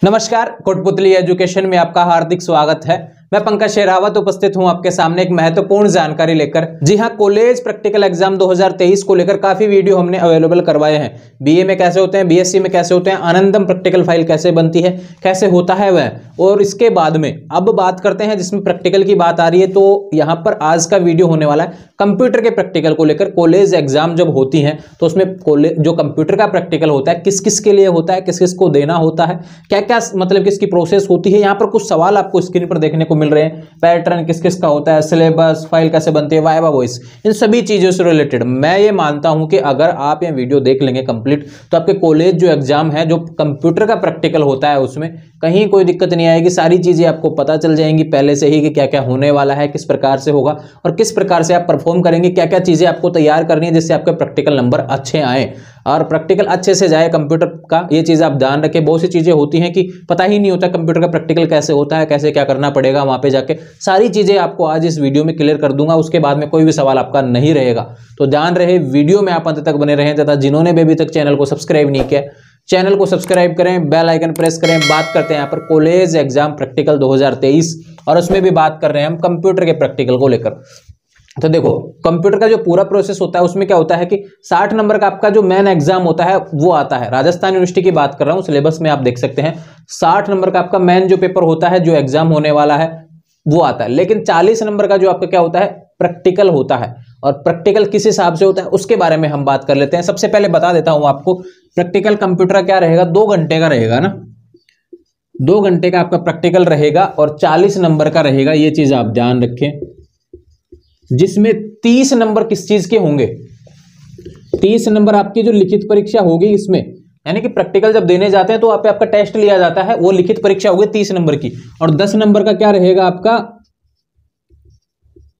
नमस्कार, कोटपुतली एजुकेशन में आपका हार्दिक स्वागत है। मैं पंकज शेरावत उपस्थित हूं आपके सामने एक महत्वपूर्ण जानकारी लेकर। जी हां, कॉलेज प्रैक्टिकल एग्जाम 2023 को लेकर काफी वीडियो हमने अवेलेबल करवाए हैं। बीए में कैसे होते हैं, बीएससी में कैसे होते हैं, आनंदम प्रैक्टिकल फाइल कैसे बनती है, कैसे होता है वह, और इसके बाद में अब बात करते हैं जिसमें प्रैक्टिकल की बात आ रही है। तो यहाँ पर आज का वीडियो होने वाला है कंप्यूटर के प्रैक्टिकल को लेकर। कॉलेज एग्जाम जब होती हैं तो उसमें जो कंप्यूटर का प्रैक्टिकल होता है किस किस के लिए होता है, किस किस को देना होता है, क्या क्या मतलब किसकी प्रोसेस होती है। यहाँ पर कुछ सवाल आपको स्क्रीन पर देखने को मिल रहे हैं। पैटर्न किस किस का होता है, सिलेबस, फाइल कैसे बनती है, वाइवा वॉइस, इन सभी चीजों से रिलेटेड मैं ये मानता हूं कि अगर आप ये वीडियो देख लेंगे कंप्लीट तो आपके कॉलेज जो एग्जाम है, जो कंप्यूटर का प्रैक्टिकल होता है, उसमें कहीं कोई दिक्कत नहीं आएगी। सारी चीजें आपको पता चल जाएंगी पहले से ही कि क्या क्या होने वाला है, किस प्रकार से होगा और किस प्रकार से आप परफॉर्म करेंगे, क्या क्या चीजें आपको तैयार करनी है जिससे आपके प्रैक्टिकल नंबर अच्छे आए और प्रैक्टिकल अच्छे से जाए कंप्यूटर का। ये चीज आप ध्यान रखें। बहुत सी चीजें होती हैं कि पता ही नहीं होता कंप्यूटर का प्रैक्टिकल कैसे होता है, कैसे क्या करना पड़ेगा वहां पे जाके। सारी चीजें आपको आज इस वीडियो में क्लियर कर दूंगा, उसके बाद में कोई भी सवाल आपका नहीं रहेगा। तो ध्यान रहे, वीडियो में आप अंत तक बने रहें तथा जिन्होंने भी अभी तक चैनल को सब्सक्राइब नहीं किया, चैनल को सब्सक्राइब करें, बेल आइकन प्रेस करें। बात करते हैं यहाँ पर कॉलेज एग्जाम प्रैक्टिकल 2023 और उसमें भी बात कर रहे हैं हम कंप्यूटर के प्रैक्टिकल को लेकर। तो देखो, कंप्यूटर का जो पूरा प्रोसेस होता है उसमें क्या होता है कि 60 नंबर का आपका जो मेन एग्जाम होता है वो आता है। राजस्थान यूनिवर्सिटी की बात कर रहा हूं, सिलेबस में आप देख सकते हैं 60 नंबर का आपका मेन जो पेपर होता है, जो एग्जाम होने वाला है वो आता है। लेकिन 40 नंबर का जो आपका क्या होता है, प्रैक्टिकल होता है। और प्रैक्टिकल किस हिसाब से होता है उसके बारे में हम बात कर लेते हैं। सबसे पहले बता देता हूं आपको, प्रैक्टिकल कंप्यूटर क्या रहेगा, 2 घंटे का रहेगा ना, 2 घंटे का आपका प्रैक्टिकल रहेगा और 40 नंबर का रहेगा। ये चीज आप ध्यान रखें, जिसमें 30 नंबर किस चीज के होंगे, 30 नंबर आपकी जो लिखित परीक्षा होगी इसमें, यानी कि प्रैक्टिकल जब देने जाते हैं तो आपका टेस्ट लिया जाता है, वो लिखित परीक्षा होगी 30 नंबर की। और 10 नंबर का क्या रहेगा आपका,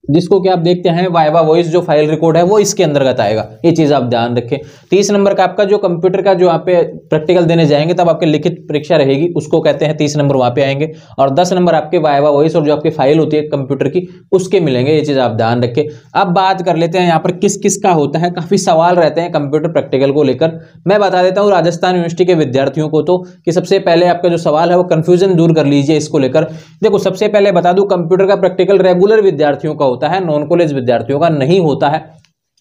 जिसको क्या आप देखते हैं वाइवा वॉइस, जो फाइल रिकॉर्ड है वो इसके अंतर्गत आएगा। ये चीज आप ध्यान रखें। 30 नंबर का आपका जो कंप्यूटर का जो आप पे प्रैक्टिकल देने जाएंगे तब आपकी लिखित परीक्षा रहेगी, उसको कहते हैं 30 नंबर वहां पे आएंगे। और 10 नंबर आपके वाइवा वॉइस और जो आपकी फाइल होती है कंप्यूटर की उसके मिलेंगे। ये चीज आप ध्यान रखें। अब बात कर लेते हैं यहाँ पर किस किस का होता है। काफी सवाल रहते हैं कंप्यूटर प्रैक्टिकल को लेकर। मैं बता देता हूँ राजस्थान यूनिवर्सिटी के विद्यार्थियों को तो कि सबसे पहले आपका जो सवाल है वो कंफ्यूजन दूर कर लीजिए इसको लेकर। देखो, सबसे पहले बता दूं, कंप्यूटर का प्रैक्टिकल रेगुलर विद्यार्थियों का होता है, नॉन कॉलेज विद्यार्थियों का नहीं होता है।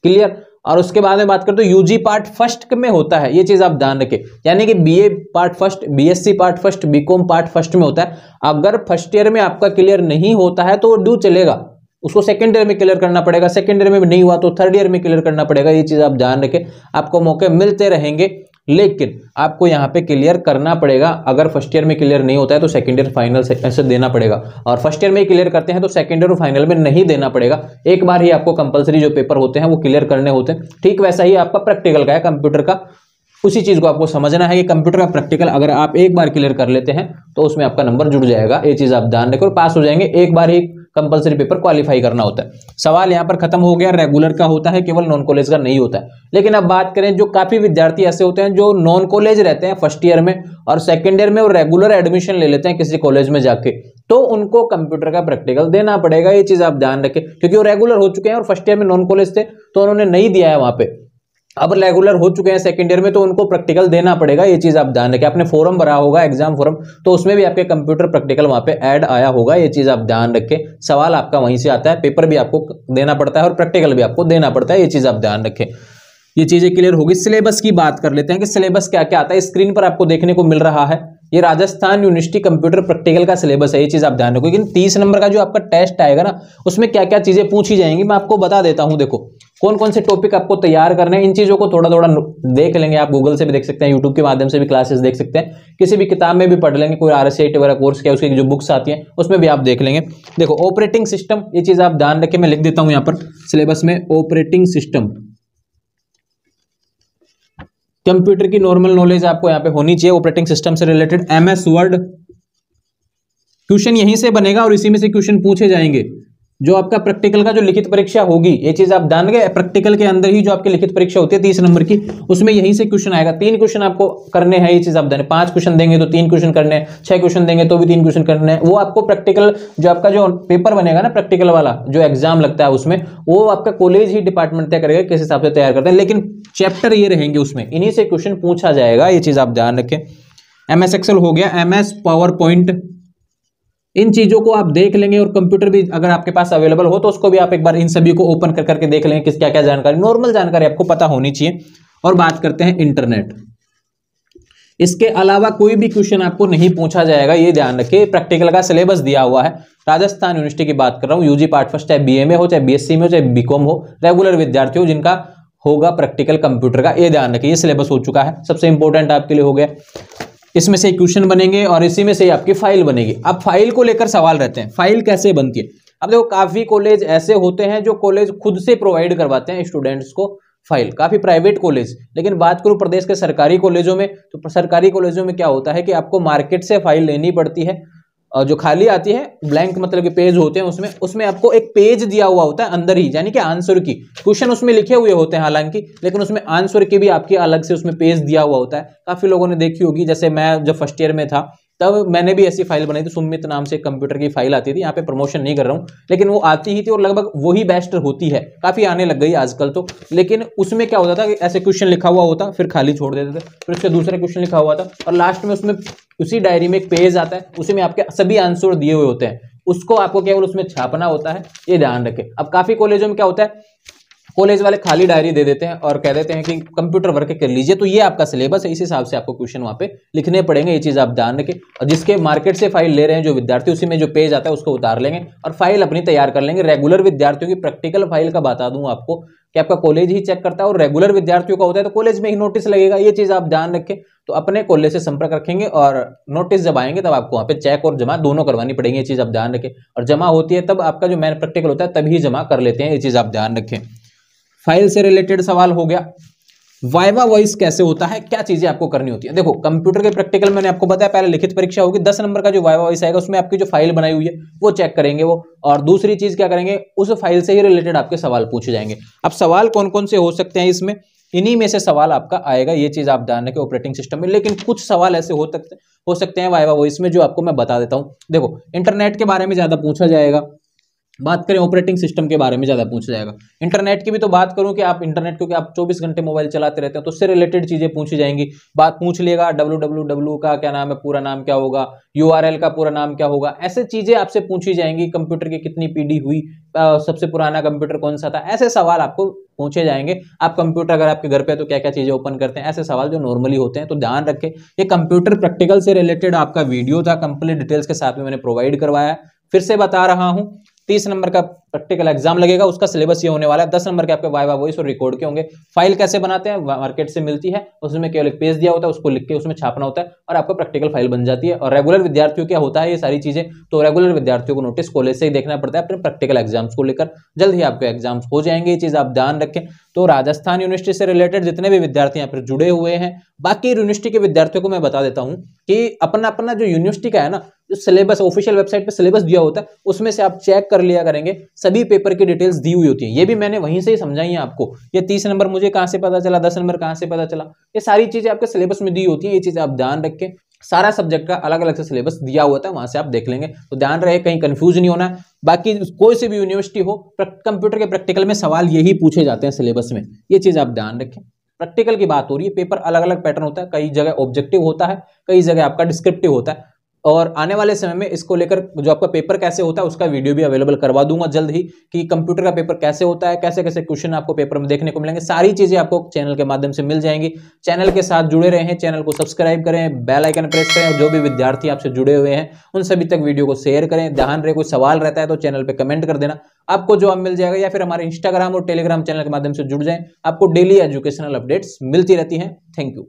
क्लियर। और उसके बाद में बात करते हैं यूजी पार्ट फर्स्ट में होता है। ये चीज आप ध्यान रखें, यानी कि BA part first, BSc part first, BCom part first में होता है। अगर फर्स्ट ईयर में आपका क्लियर नहीं होता है तो ड्यू चलेगा, उसको सेकंड ईयर में क्लियर करना पड़ेगा। सेकंड ईयर में भी नहीं हुआ तो थर्ड ईयर में क्लियर करना पड़ेगा। ये चीज आप ध्यान रखें, आपको मौके मिलते रहेंगे लेकिन आपको यहाँ पे क्लियर करना पड़ेगा। अगर फर्स्ट ईयर में क्लियर नहीं होता है तो सेकंड ईयर फाइनल से ऐसे देना पड़ेगा, और फर्स्ट ईयर में क्लियर करते हैं तो सेकंड ईयर और फाइनल में नहीं देना पड़ेगा। एक बार ही आपको कंपलसरी जो पेपर होते हैं वो क्लियर करने होते हैं। ठीक वैसा ही आपका प्रैक्टिकल का है कंप्यूटर का। उसी चीज को आपको समझना है कि कंप्यूटर का प्रैक्टिकल अगर आप एक बार क्लियर कर लेते हैं तो उसमें आपका नंबर जुड़ जाएगा। ये चीज आप ध्यान रखें और पास हो जाएंगे। एक बार ही कंपलसरी पेपर क्वालिफाई करना होता है। सवाल यहाँ पर खत्म हो गया। रेगुलर का होता है, केवल नॉन कॉलेज का नहीं होता है। लेकिन अब बात करें, जो काफी विद्यार्थी ऐसे होते हैं जो नॉन कॉलेज रहते हैं फर्स्ट ईयर में और सेकंड ईयर में और रेगुलर एडमिशन ले लेते हैं किसी कॉलेज में जाके, तो उनको कंप्यूटर का प्रैक्टिकल देना पड़ेगा। ये चीज आप ध्यान रखें, क्योंकि वो रेगुलर हो चुके हैं और फर्स्ट ईयर में नॉन कॉलेज थे तो उन्होंने नहीं दिया है वहां पे। अब रेगुलर हो चुके हैं सेकंड ईयर में तो उनको प्रैक्टिकल देना पड़ेगा। ये चीज आप ध्यान रखें। आपने फॉर्म भरा होगा, एग्जाम फॉर्म, तो उसमें भी आपके कंप्यूटर प्रैक्टिकल वहां पे ऐड आया होगा। ये चीज आप ध्यान रखें। सवाल आपका वहीं से आता है, पेपर भी आपको देना पड़ता है और प्रैक्टिकल भी आपको देना पड़ता है। ये चीज आप ध्यान रखें। ये चीजें क्लियर होगी। सिलेबस की बात कर लेते हैं कि सिलेबस क्या क्या आता है। स्क्रीन पर आपको देखने को मिल रहा है, ये राजस्थान यूनिवर्सिटी कंप्यूटर प्रैक्टिकल का सिलेबस है। ये चीज आप ध्यान रखो। लेकिन 30 नंबर का जो आपका टेस्ट आएगा ना, उसमें क्या क्या चीजें पूछी जाएंगी मैं आपको बता देता हूं। देखो, कौन कौन से टॉपिक आपको तैयार करने हैं, इन चीजों को थोड़ा थोड़ा देख लेंगे। आप गूगल से भी देख सकते हैं, यूट्यूब के माध्यम से भी क्लासेस देख सकते हैं, किसी भी किताब में भी पढ़ लेंगे। कोई RSCET वगैरह कोर्स क्या उसकी जो बुक्स आती हैं उसमें भी आप देख लेंगे। देखो, ऑपरेटिंग सिस्टम, ये चीज आप ध्यान रखें। मैं लिख देता हूं यहाँ पर सिलेबस में, ऑपरेटिंग सिस्टम। कंप्यूटर की नॉर्मल नॉलेज आपको यहाँ पे होनी चाहिए ऑपरेटिंग सिस्टम से रिलेटेड। MS वर्ड, क्वेश्चन यहीं से बनेगा और इसी में से क्वेश्चन पूछे जाएंगे। जो आपका प्रैक्टिकल का जो लिखित परीक्षा होगी, ये चीज आप ध्यान रखें। प्रैक्टिकल के अंदर ही जो आपकी लिखित परीक्षा होती है 30 नंबर की, उसमें यहीं से क्वेश्चन आएगा। 3 क्वेश्चन आपको करने हैं। ये चीज आप ध्यान, 5 क्वेश्चन देंगे तो 3 क्वेश्चन करने हैं, 6 क्वेश्चन देंगे तो भी 3 क्वेश्चन करने हैं। वो आपको प्रैक्टिकल जो आपका जो पेपर बनेगा ना, प्रैक्टिकल वाला जो एग्जाम लगता है उसमें, वो आपका कॉलेज ही डिपार्टमेंट तय करेगा किस हिसाब से तैयार करते हैं। लेकिन चैप्टर ये रहेंगे, उसमें इन्हीं से क्वेश्चन पूछा जाएगा। ये चीज आप ध्यान रखें। MS एक्सेल हो गया, MS पावर पॉइंट, इन चीजों को आप देख लेंगे। और कंप्यूटर भी अगर आपके पास अवेलेबल हो तो उसको भी आप एक बार इन सभी को ओपन कर करके देख लेंगे किस क्या क्या जानकारी, नॉर्मल जानकारी आपको पता होनी चाहिए। और बात करते हैं इंटरनेट, इसके अलावा कोई भी क्वेश्चन आपको नहीं पूछा जाएगा, ये ध्यान रखिए। प्रैक्टिकल का सिलेबस दिया हुआ है, राजस्थान यूनिवर्सिटी की बात कर रहा हूँ, यूजी पार्ट फर्स्ट, चाहे बीए में हो, चाहे बीएससी में हो, चाहे बीकॉम हो, रेगुलर विद्यार्थी हो, जिनका होगा प्रैक्टिकल कंप्यूटर का, ये ध्यान रखिए। ये सिलेबस हो चुका है, सबसे इंपॉर्टेंट आपके लिए हो गया। इसमें से क्वेश्चन बनेंगे और इसी में से आपकी फाइल बनेगी। अब फाइल को लेकर सवाल रहते हैं, फाइल कैसे बनती है। अब देखो, काफी कॉलेज ऐसे होते हैं जो कॉलेज खुद से प्रोवाइड करवाते हैं स्टूडेंट्स को फाइल, काफी प्राइवेट कॉलेज। लेकिन बात करूं प्रदेश के सरकारी कॉलेजों में, तो सरकारी कॉलेजों में क्या होता है कि आपको मार्केट से फाइल लेनी पड़ती है, और जो खाली आती है ब्लैंक, मतलब कि पेज होते हैं उसमें आपको एक पेज दिया हुआ होता है अंदर ही, यानी कि आंसर की क्वेश्चन उसमें लिखे हुए होते हैं हालांकि, लेकिन उसमें आंसर की भी आपकी अलग से उसमें पेज दिया हुआ होता है। काफी लोगों ने देखी होगी, जैसे मैं जब फर्स्ट ईयर में था तब मैंने भी ऐसी फाइल बनाई थी, सुमित नाम से कंप्यूटर की फाइल आती थी। यहाँ पे प्रमोशन नहीं कर रहा हूँ, लेकिन वो आती ही थी और लगभग वही बेस्ट होती है, काफी आने लग गई आजकल तो। लेकिन उसमें क्या होता था कि ऐसे क्वेश्चन लिखा हुआ होता, फिर खाली छोड़ देते थे, फिर उसके दूसरे क्वेश्चन लिखा हुआ था, और लास्ट में उसमें उसी डायरी में एक पेज आता है, उसी में आपके सभी आंसर दिए हुए होते हैं, उसको आपको केवल उसमें छापना होता है, ये ध्यान रखें। अब काफी कॉलेजों में क्या होता है, कॉलेज वाले खाली डायरी दे देते हैं और कह देते हैं कि कंप्यूटर वर्क कर लीजिए, तो ये आपका सिलेबस है, इस हिसाब से आपको क्वेश्चन वहां पे लिखने पड़ेंगे, ये चीज आप ध्यान रखें। और जिसके मार्केट से फाइल ले रहे हैं जो विद्यार्थी, उसी में जो पेज आता है उसको उतार लेंगे और फाइल अपनी तैयार कर लेंगे। रेगुलर विद्यार्थियों की प्रैक्टिकल फाइल का बता दूं आपको कि आपका कॉलेज ही चेक करता है, और रेगुलर विद्यार्थियों का होता है तो कॉलेज में ही नोटिस लगेगा, ये चीज आप ध्यान रखें। तो अपने कॉलेज से संपर्क रखेंगे और नोटिस जब आएंगे तब आपको वहां पे चेक और जमा दोनों करवानी पड़ेगी, ये चीज आप ध्यान रखें। और जमा होती है तब आपका जो मेन प्रैक्टिकल होता है तभी जमा कर लेते हैं, ये चीज आप ध्यान रखें। फाइल से रिलेटेड सवाल हो गया। वाइवा वॉइस कैसे होता है, क्या चीजें आपको करनी होती है। देखो, कंप्यूटर के प्रैक्टिकल मैंने आपको बताया, पहले लिखित परीक्षा होगी, 10 नंबर का जो वाइवा वॉइस आएगा उसमें आपकी जो फाइल बनाई हुई है वो चेक करेंगे वो, और दूसरी चीज क्या करेंगे, उस फाइल से ही रिलेटेड आपके सवाल पूछे जाएंगे। अब सवाल कौन कौन से हो सकते हैं इसमें, इन्हीं में से सवाल आपका आएगा, ये चीज आप ध्यान रखें ऑपरेटिंग सिस्टम में। लेकिन कुछ सवाल ऐसे हो सकते हैं वाइवा वॉइस में जो आपको मैं बता देता हूं। देखो, इंटरनेट के बारे में ज्यादा पूछा जाएगा, बात करें ऑपरेटिंग सिस्टम के बारे में ज्यादा पूछा जाएगा। इंटरनेट की भी तो बात करूं कि आप इंटरनेट, क्योंकि आप 24 घंटे मोबाइल चलाते रहते हैं तो उससे रिलेटेड चीजें पूछी जाएंगी। बात पूछ लेगा www का क्या नाम है, पूरा नाम क्या होगा, URL का पूरा नाम क्या होगा, ऐसे चीजें आपसे पूछी जाएंगी। कंप्यूटर की कितनी पीढ़ी हुई, सबसे पुराना कंप्यूटर कौन सा था, ऐसे सवाल आपको पूछे जाएंगे। आप कंप्यूटर अगर आपके घर पे तो क्या क्या चीजें ओपन करते हैं, ऐसे सवाल जो नॉर्मली होते हैं, तो ध्यान रखें। ये कंप्यूटर प्रैक्टिकल से रिलेटेड आपका वीडियो था, कंप्लीट डिटेल्स के साथ में मैंने प्रोवाइड करवाया। फिर से बता रहा हूं, 30 नंबर का प्रैक्टिकल एग्जाम लगेगा, उसका सिलेबस ये होने वाला है। 10 नंबर के आपके वाइवा वॉइस और रिकॉर्ड के होंगे। फाइल कैसे बनाते हैं, मार्केट से मिलती है, उसमें केवल एक पेज दिया होता है, उसको लिख के उसमें छापना होता है और आपको प्रैक्टिकल फाइल बन जाती है। और रेगुलर विद्यार्थियों क्या होता है ये सारी चीजें, तो रेगुलर विद्यार्थियों को नोटिस कॉलेज से ही देखना पड़ता है अपने प्रैक्टिकल एग्जाम्स को लेकर। जल्द ही आपके एग्जाम्स हो जाएंगे, ये चीज आप ध्यान रखें। तो राजस्थान यूनिवर्सिटी से रिलेटेड जितने भी विद्यार्थी यहाँ पर जुड़े हुए हैं, बाकी यूनिवर्सिटी के विद्यार्थियों को मैं बता देता हूँ कि अपना अपना जो यूनिवर्सिटी का है ना, जो सिलेबस ऑफिशियल वेबसाइट पे सिलेबस दिया होता है उसमें से आप चेक कर लिया करेंगे, सभी पेपर की डिटेल्स दी हुई होती है। ये भी मैंने वहीं से ही समझाई है आपको। ये 30 नंबर मुझे कहां से पता चला, 10 नंबर कहां से पता चला, ये सारी चीजें आपके सिलेबस में दी होती है, ये चीजें आप ध्यान रखें। सारा सब्जेक्ट का अलग अलग से सिलेबस दिया हुआ था, वहां से आप देख लेंगे, तो ध्यान रहे कहीं कंफ्यूज नहीं होना। बाकी कोई सी भी यूनिवर्सिटी हो, कंप्यूटर के प्रैक्टिकल में सवाल यही पूछे जाते हैं सिलेबस में, ये चीज आप ध्यान रखें। प्रैक्टिकल की बात हो रही है, पेपर अलग अलग पैटर्न होता है, कई जगह ऑब्जेक्टिव होता है, कई जगह आपका डिस्क्रिप्टिव होता है। और आने वाले समय में इसको लेकर जो आपका पेपर कैसे होता है उसका वीडियो भी अवेलेबल करवा दूंगा जल्द ही, कि कंप्यूटर का पेपर कैसे होता है, कैसे कैसे क्वेश्चन आपको पेपर में देखने को मिलेंगे, सारी चीजें आपको चैनल के माध्यम से मिल जाएंगी। चैनल के साथ जुड़े रहें, चैनल को सब्सक्राइब करें, बेल आइकन प्रेस करें, और जो भी विद्यार्थी आपसे जुड़े हुए हैं उन सभी तक वीडियो को शेयर करें। ध्यान रहे, कोई सवाल रहता है तो चैनल पर कमेंट कर देना, आपको जवाब मिल जाएगा। या फिर हमारे इंस्टाग्राम और टेलीग्राम चैनल के माध्यम से जुड़ जाएं, आपको डेली एजुकेशनल अपडेट्स मिलती रहती हैं। Thank you.